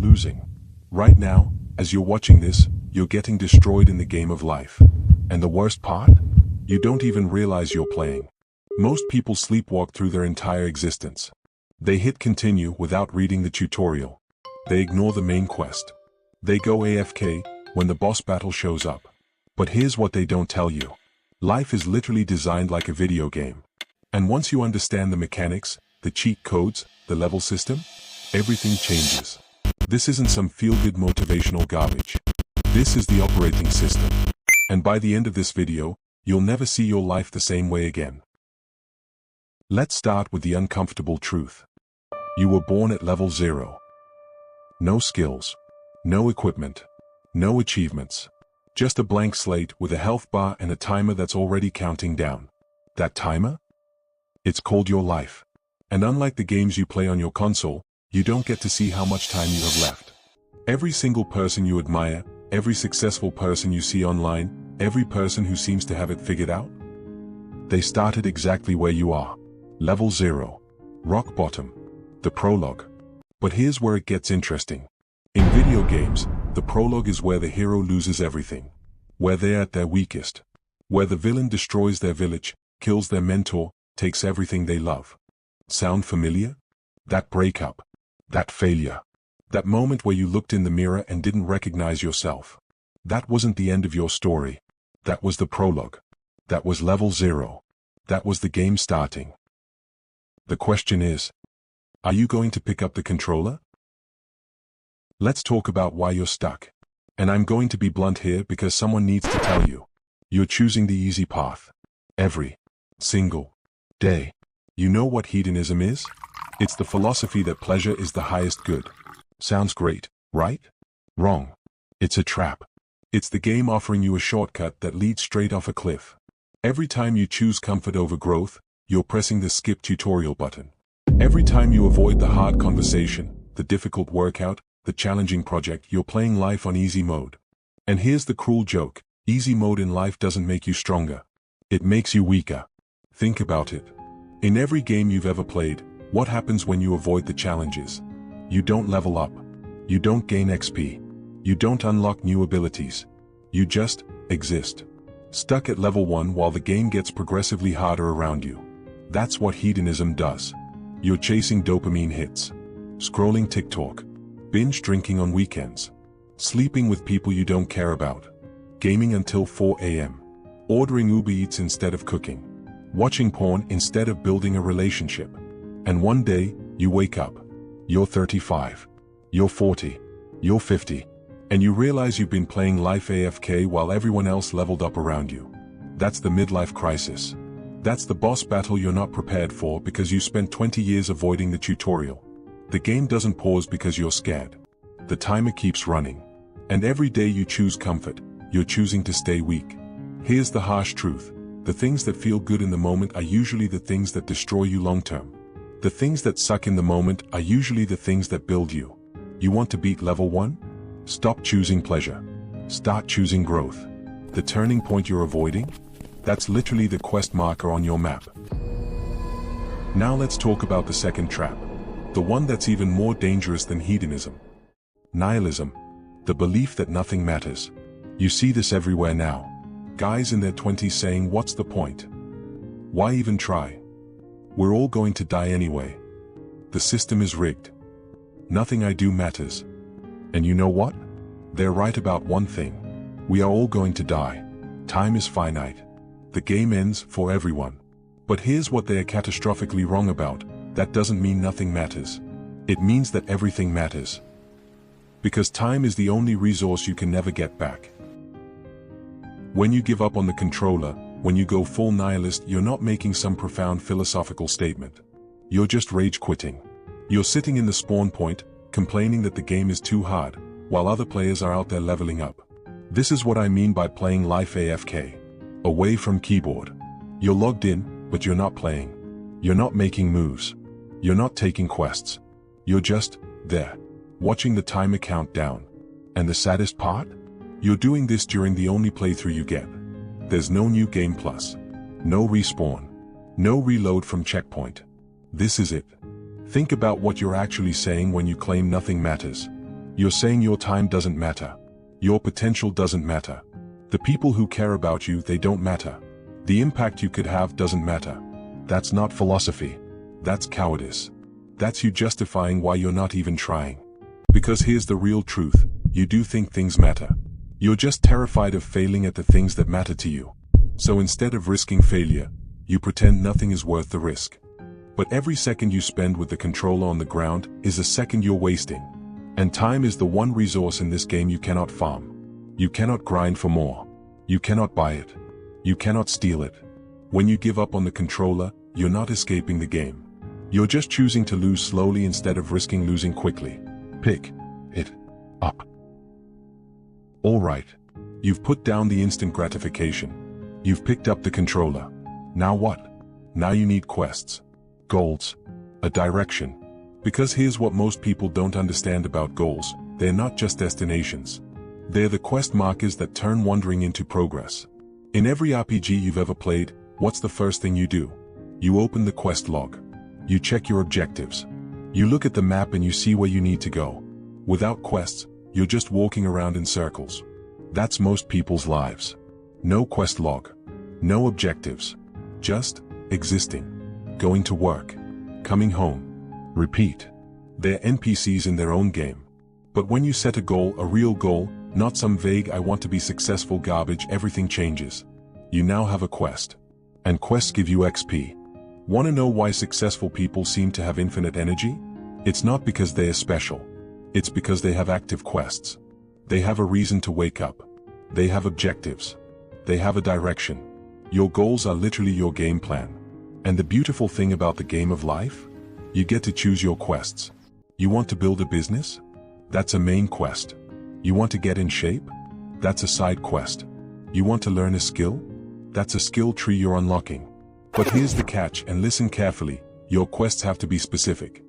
losing. Right now, as you're watching this, you're getting destroyed in the game of life. And the worst part? You don't even realize you're playing. Most people sleepwalk through their entire existence. They hit continue without reading the tutorial. They ignore the main quest. They go AFK when the boss battle shows up. But here's what they don't tell you. Life is literally designed like a video game. And once you understand the mechanics, the cheat codes, the level system, everything changes. This isn't some feel-good motivational garbage. This is the operating system. And by the end of this video, you'll never see your life the same way again. Let's start with the uncomfortable truth. You were born at level 0. No skills. No equipment. No achievements. Just a blank slate with a health bar and a timer that's already counting down. That timer? It's called your life. And unlike the games you play on your console, you don't get to see how much time you have left. Every single person you admire, every successful person you see online, every person who seems to have it figured out, they started exactly where you are. Level 0. Rock bottom. The prologue. But here's where it gets interesting. In video games, the prologue is where the hero loses everything. Where they're at their weakest. Where the villain destroys their village, kills their mentor, takes everything they love. Sound familiar? That breakup. That failure. That moment where you looked in the mirror and didn't recognize yourself. That wasn't the end of your story. That was the prologue. That was level 0. That was the game starting. The question is, are you going to pick up the controller? Let's talk about why you're stuck. And I'm going to be blunt here because someone needs to tell you. You're choosing the easy path. Every single day. You know what hedonism is? It's the philosophy that pleasure is the highest good. Sounds great, right? Wrong. It's a trap. It's the game offering you a shortcut that leads straight off a cliff. Every time you choose comfort over growth, you're pressing the skip tutorial button. Every time you avoid the hard conversation, the difficult workout, the challenging project, you're playing life on easy mode. And here's the cruel joke. Easy mode in life doesn't make you stronger. It makes you weaker. Think about it. In every game you've ever played, what happens when you avoid the challenges? You don't level up. You don't gain XP. You don't unlock new abilities. You just exist. Stuck at level 1 while the game gets progressively harder around you. That's what hedonism does. You're chasing dopamine hits. Scrolling TikTok. Binge drinking on weekends. Sleeping with people you don't care about. Gaming until 4 a.m. Ordering Uber Eats instead of cooking. Watching porn instead of building a relationship. And one day, you wake up. You're 35. You're 40. You're 50. And you realize you've been playing life AFK while everyone else leveled up around you. That's the midlife crisis. That's the boss battle you're not prepared for because you spent 20 years avoiding the tutorial. The game doesn't pause because you're scared. The timer keeps running. And every day you choose comfort, you're choosing to stay weak. Here's the harsh truth. The things that feel good in the moment are usually the things that destroy you long term. The things that suck in the moment are usually the things that build you. You want to beat level 1? Stop choosing pleasure. Start choosing growth. The turning point you're avoiding? That's literally the quest marker on your map. Now let's talk about the second trap. The one that's even more dangerous than hedonism. Nihilism. The belief that nothing matters. You see this everywhere now. Guys in their 20s saying, what's the point? Why even try? We're all going to die anyway. The system is rigged. Nothing I do matters. And you know what? They're right about one thing. We are all going to die. Time is finite. The game ends for everyone. But here's what they are catastrophically wrong about. That doesn't mean nothing matters. It means that everything matters. Because time is the only resource you can never get back. When you give up on the controller, when you go full nihilist, you're not making some profound philosophical statement. You're just rage quitting. You're sitting in the spawn point, complaining that the game is too hard, while other players are out there leveling up. This is what I mean by playing life AFK. Away from keyboard. You're logged in, but you're not playing. You're not making moves. You're not taking quests. You're just there, watching the timer count down. And the saddest part? You're doing this during the only playthrough you get. There's no new game plus. No respawn. No reload from checkpoint. This is it. Think about what you're actually saying when you claim nothing matters. You're saying your time doesn't matter. Your potential doesn't matter. The people who care about you, they don't matter. The impact you could have doesn't matter. That's not philosophy. That's cowardice. That's you justifying why you're not even trying. Because here's the real truth, you do think things matter. You're just terrified of failing at the things that matter to you. So instead of risking failure, you pretend nothing is worth the risk. But every second you spend with the controller on the ground is a second you're wasting. And time is the one resource in this game you cannot farm. You cannot grind for more. You cannot buy it. You cannot steal it. When you give up on the controller, you're not escaping the game. You're just choosing to lose slowly instead of risking losing quickly. Pick it up. Alright. You've put down the instant gratification. You've picked up the controller. Now what? Now you need quests. Goals. A direction. Because here's what most people don't understand about goals, they're not just destinations. They're the quest markers that turn wandering into progress. In every RPG you've ever played, what's the first thing you do? You open the quest log. You check your objectives. You look at the map and you see where you need to go. Without quests, you're just walking around in circles. That's most people's lives. No quest log. No objectives. Just existing. Going to work. Coming home. Repeat. They're NPCs in their own game. But when you set a goal, a real goal, not some vague "I want to be successful" garbage, everything changes. You now have a quest. And quests give you XP. Want to know why successful people seem to have infinite energy? It's not because they are special. It's because they have active quests. They have a reason to wake up. They have objectives. They have a direction. Your goals are literally your game plan. And the beautiful thing about the game of life? You get to choose your quests. You want to build a business? That's a main quest. You want to get in shape? That's a side quest. You want to learn a skill? That's a skill tree you're unlocking. But here's the catch, and listen carefully, your quests have to be specific.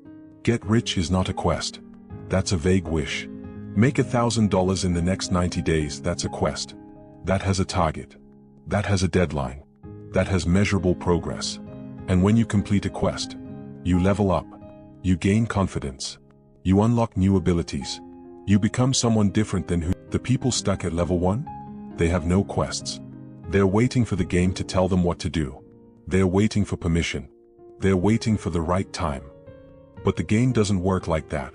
Get rich is not a quest. That's a vague wish. Make $1,000 in the next 90 days, that's a quest. That has a target. That has a deadline. That has measurable progress. And when you complete a quest, you level up. You gain confidence. You unlock new abilities. You become someone different than who. The people stuck at level 1? They have no quests. They're waiting for the game to tell them what to do. They're waiting for permission. They're waiting for the right time. But the game doesn't work like that.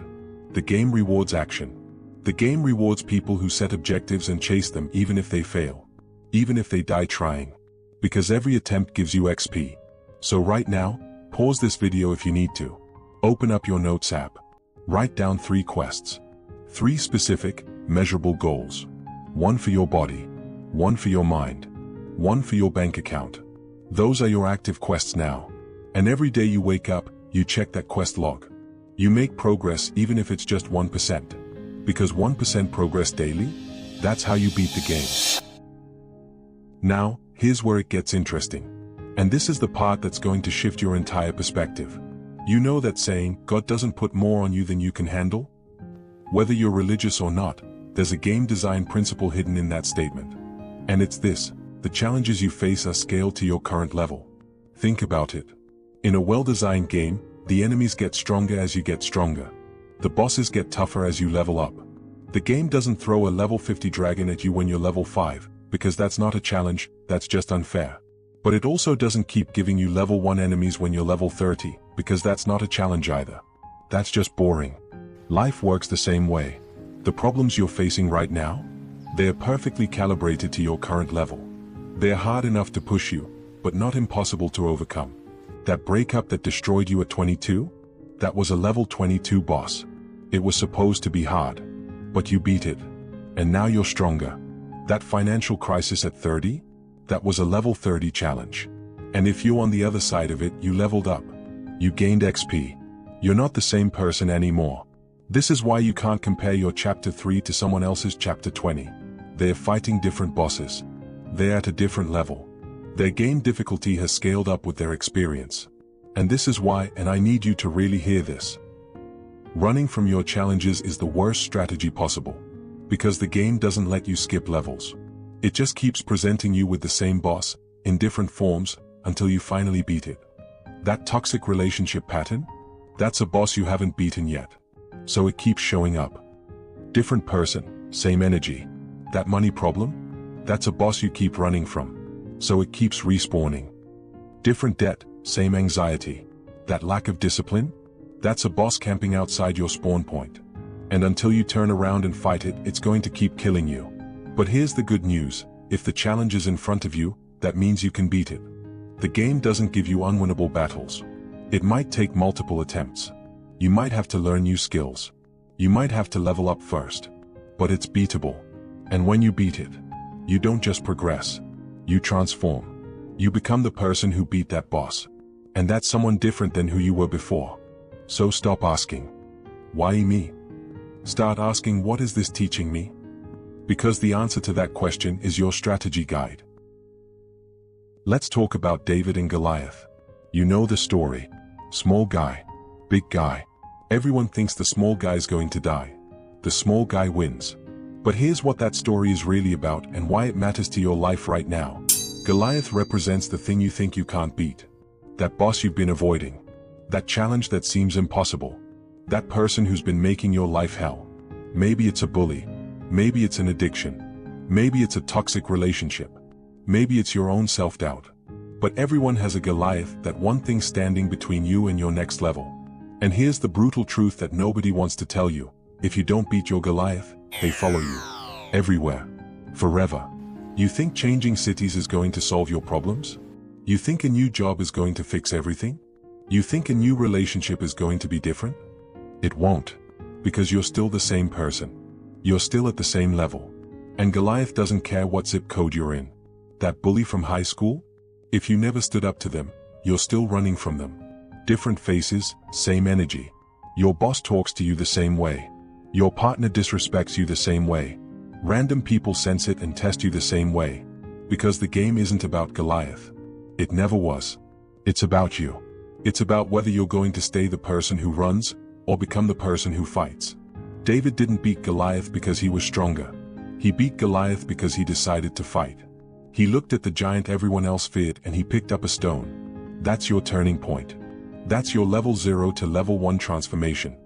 The game rewards action. The game rewards people who set objectives and chase them even if they fail. Even if they die trying. Because every attempt gives you XP. So right now, pause this video if you need to. Open up your notes app. Write down 3 quests. 3 specific, measurable goals. 1 for your body. 1 for your mind. 1 for your bank account. Those are your active quests now. And every day you wake up, you check that quest log. You make progress even if it's just 1%. Because 1% progress daily, that's how you beat the game. Now, here's where it gets interesting. And this is the part that's going to shift your entire perspective. You know that saying, God doesn't put more on you than you can handle? Whether you're religious or not, there's a game design principle hidden in that statement. And it's this: the challenges you face are scaled to your current level. Think about it. In a well-designed game, the enemies get stronger as you get stronger. The bosses get tougher as you level up. The game doesn't throw a level 50 dragon at you when you're level 5, because that's not a challenge, that's just unfair. But it also doesn't keep giving you level 1 enemies when you're level 30, because that's not a challenge either. That's just boring. Life works the same way. The problems you're facing right now? They're perfectly calibrated to your current level. They're hard enough to push you, but not impossible to overcome. That breakup that destroyed you at 22? That was a level 22 boss. It was supposed to be hard. But you beat it. And now you're stronger. That financial crisis at 30? That was a level 30 challenge. And if you're on the other side of it, you leveled up. You gained XP. You're not the same person anymore. This is why you can't compare your chapter 3 to someone else's chapter 20. They're fighting different bosses. They're at a different level. Their game difficulty has scaled up with their experience. And this is why, and I need you to really hear this. Running from your challenges is the worst strategy possible. Because the game doesn't let you skip levels. It just keeps presenting you with the same boss, in different forms, until you finally beat it. That toxic relationship pattern? That's a boss you haven't beaten yet. So it keeps showing up. Different person, same energy. That money problem? That's a boss you keep running from. So it keeps respawning. Different debt, same anxiety. That lack of discipline? That's a boss camping outside your spawn point. And until you turn around and fight it, it's going to keep killing you. But here's the good news. If the challenge is in front of you, that means you can beat it. The game doesn't give you unwinnable battles. It might take multiple attempts. You might have to learn new skills. You might have to level up first. But it's beatable. And when you beat it, you don't just progress. You transform. You become the person who beat that boss. And that's someone different than who you were before. So stop asking, why me? Start asking, what is this teaching me? Because the answer to that question is your strategy guide. Let's talk about David and Goliath. You know the story. Small guy, big guy. Everyone thinks the small guy's going to die. The small guy wins. But here's what that story is really about and why it matters to your life right now. Goliath represents the thing you think you can't beat. That boss you've been avoiding. That challenge that seems impossible. That person who's been making your life hell. Maybe it's a bully. Maybe it's an addiction. Maybe it's a toxic relationship. Maybe it's your own self-doubt. But everyone has a Goliath, that one thing standing between you and your next level. And here's the brutal truth that nobody wants to tell you. If you don't beat your Goliath, they follow you. Everywhere. Forever. You think changing cities is going to solve your problems? You think a new job is going to fix everything? You think a new relationship is going to be different? It won't. Because you're still the same person. You're still at the same level. And Goliath doesn't care what zip code you're in. That bully from high school? If you never stood up to them, you're still running from them. Different faces, same energy. Your boss talks to you the same way. Your partner disrespects you the same way. Random people sense it and test you the same way. Because the game isn't about Goliath. It never was. It's about you. It's about whether you're going to stay the person who runs, or become the person who fights. David didn't beat Goliath because he was stronger. He beat Goliath because he decided to fight. He looked at the giant everyone else feared and he picked up a stone. That's your turning point. That's your level 0 to level 1 transformation.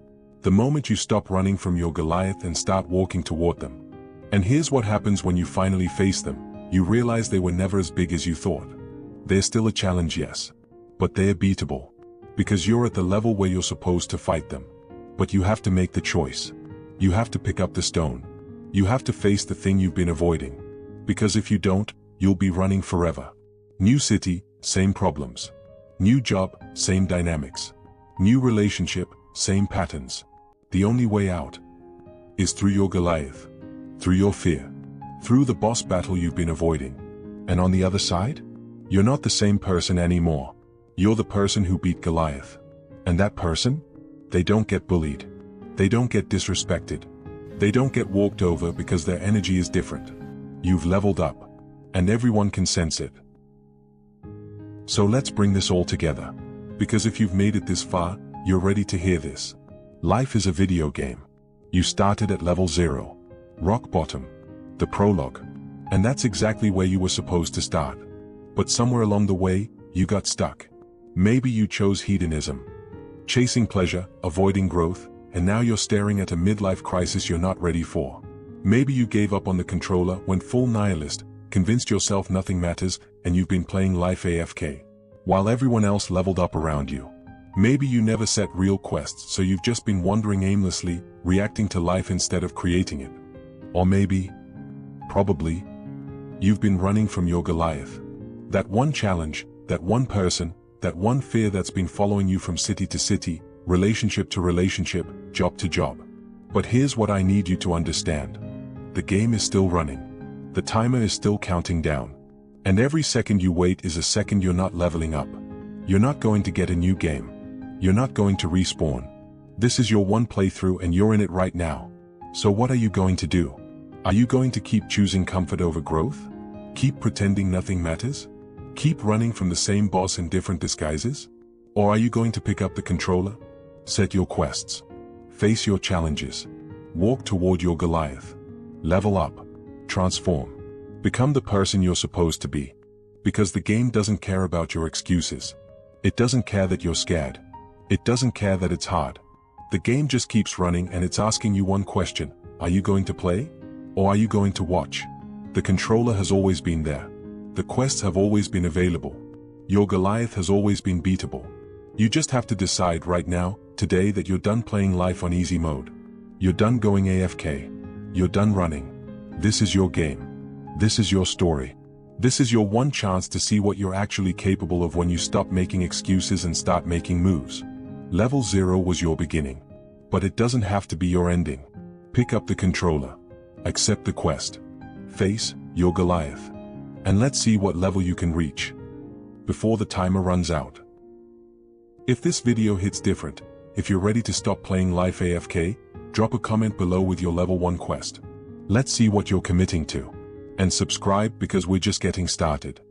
The moment you stop running from your Goliath and start walking toward them. And here's what happens when you finally face them. You realize they were never as big as you thought. They're still a challenge, yes. But they're beatable. Because you're at the level where you're supposed to fight them. But you have to make the choice. You have to pick up the stone. You have to face the thing you've been avoiding. Because if you don't, you'll be running forever. New city, same problems. New job, same dynamics. New relationship, same patterns. The only way out is through your Goliath. Through your fear. Through the boss battle you've been avoiding. And on the other side? You're not the same person anymore. You're the person who beat Goliath. And that person? They don't get bullied. They don't get disrespected. They don't get walked over because their energy is different. You've leveled up. And everyone can sense it. So let's bring this all together. Because if you've made it this far, you're ready to hear this. Life is a video game. You started at level 0. Rock bottom. The prologue. And that's exactly where you were supposed to start. But somewhere along the way, you got stuck. Maybe you chose hedonism. Chasing pleasure, avoiding growth, and now you're staring at a midlife crisis you're not ready for. Maybe you gave up on the controller, went full nihilist, convinced yourself nothing matters, and you've been playing life AFK, while everyone else leveled up around you. Maybe you never set real quests, so you've just been wandering aimlessly, reacting to life instead of creating it. Or maybe, probably, you've been running from your Goliath. That one challenge, that one person, that one fear that's been following you from city to city, relationship to relationship, job to job. But here's what I need you to understand. The game is still running. The timer is still counting down. And every second you wait is a second you're not leveling up. You're not going to get a new game. You're not going to respawn. This is your one playthrough and you're in it right now. So what are you going to do? Are you going to keep choosing comfort over growth? Keep pretending nothing matters? Keep running from the same boss in different disguises? Or are you going to pick up the controller? Set your quests. Face your challenges. Walk toward your Goliath. Level up. Transform. Become the person you're supposed to be. Because the game doesn't care about your excuses. It doesn't care that you're scared. It doesn't care that it's hard. The game just keeps running and it's asking you one question. Are you going to play? Or are you going to watch? The controller has always been there. The quests have always been available. Your Goliath has always been beatable. You just have to decide right now, today, that you're done playing life on easy mode. You're done going AFK. You're done running. This is your game. This is your story. This is your one chance to see what you're actually capable of when you stop making excuses and start making moves. Level 0 was your beginning. But it doesn't have to be your ending. Pick up the controller. Accept the quest. Face your Goliath. And let's see what level you can reach before the timer runs out. If this video hits different, if you're ready to stop playing life AFK, drop a comment below with your level 1 quest. Let's see what you're committing to. And subscribe because we're just getting started.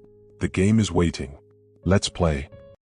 The game is waiting. Let's play.